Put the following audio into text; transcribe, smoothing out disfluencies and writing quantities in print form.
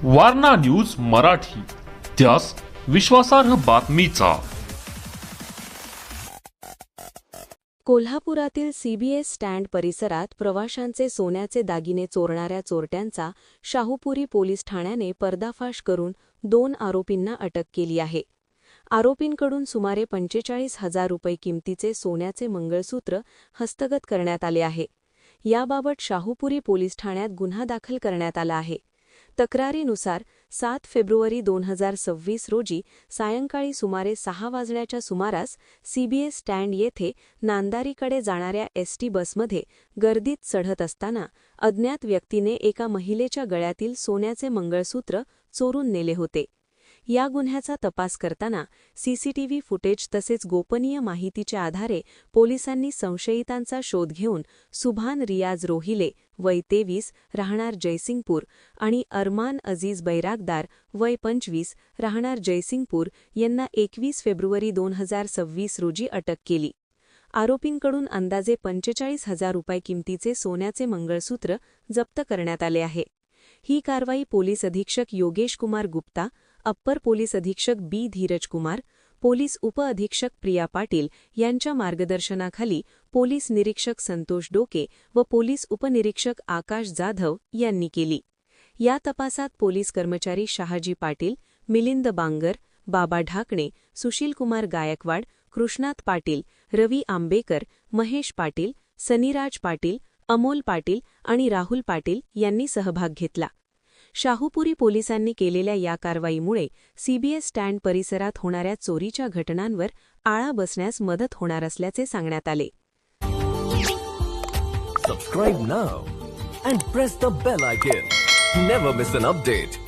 Warna news Marathi, त्यास विश्वासार्ह बातमीचा। कोल्हापुरातील सीबीएस स्टँड परिसरात प्रवाशांचे सोन्याचे दागिने चोरणाऱ्या चोरट्यांचा शाहूपुरी पोलीस ठाण्याने पर्दाफाश करून 2 आरोपींना अटक केली आहे। आरोपींकडून सुमारे 45,000 रुपये किमतीचे सोन्याचे मंगळसूत्र हस्तगत करण्यात आले आहे। याबाबत शाहूपुरी पोलीस ठाण्यात गुन्हा दाखल करण्यात आला आहे। तक्रारीनुसार 7 फेब्रुवारी 2026 रोजी सायंकाळी सुमारे 6 वाजण्याच्या सुमारास सीबीएस स्टँड येथे नांदारीकडे जाणाऱ्या एसटी बसमध्ये गर्दीत चढत असताना अज्ञात व्यक्तीने एका महिलेच्या गळ्यातील सोन्याचे मंगळसूत्र चोरून नेले होते। या गुन्ह्याचा तपास करताना सीसीटीव्ही फुटेज तसेच गोपनीय माहितीच्या आधारे पोलिसांनी संशयितांचा शोध घेऊन सुभान रियाज रोहिले वय 23 राहणार जयसिंगपूर आणि अरमान अजीज बैरागदार वय 25 राहणार जयसिंगपूर यांना 21 फेब्रुवारी 2026 रोजी अटक केली। आरोपींकडून अंदाजे 45,000 रुपये किमतीचे सोन्याचे मंगळसूत्र जप्त करण्यात आले आहे। ही कारवाई पोलीस अधीक्षक योगेश कुमार गुप्ता, अप्पर पोलीस अधीक्षक बी धीरज कुमार, पोलीस उपअधीक्षक प्रिया पाटील यांच्या मार्गदर्शनाखाली पोलीस निरीक्षक संतोष डोके व पोलीस उपनिरीक्षक आकाश जाधव यांनी केली। या तपासात पोलीस कर्मचारी शहाजी पाटील, मिलिंद बांगर, बाबा ढाकणे, सुशील कुमार गायकवाड, कृष्णात पाटील, रवी आंबेकर, महेश पाटील, सनीराज पाटील, अमोल पाटील आणि राहुल पाटील यांनी सहभाग घेतला। शाहूपुरी पोलिसांनी केलेल्या या कारवाईमुळे सीबीएस स्टँड परिसरात होणाऱ्या चोरीच्या घटनांवर आळा बसण्यास मदत होणार असल्याचे सांगण्यात आले। Subscribe now and press the bell icon. Never miss an update.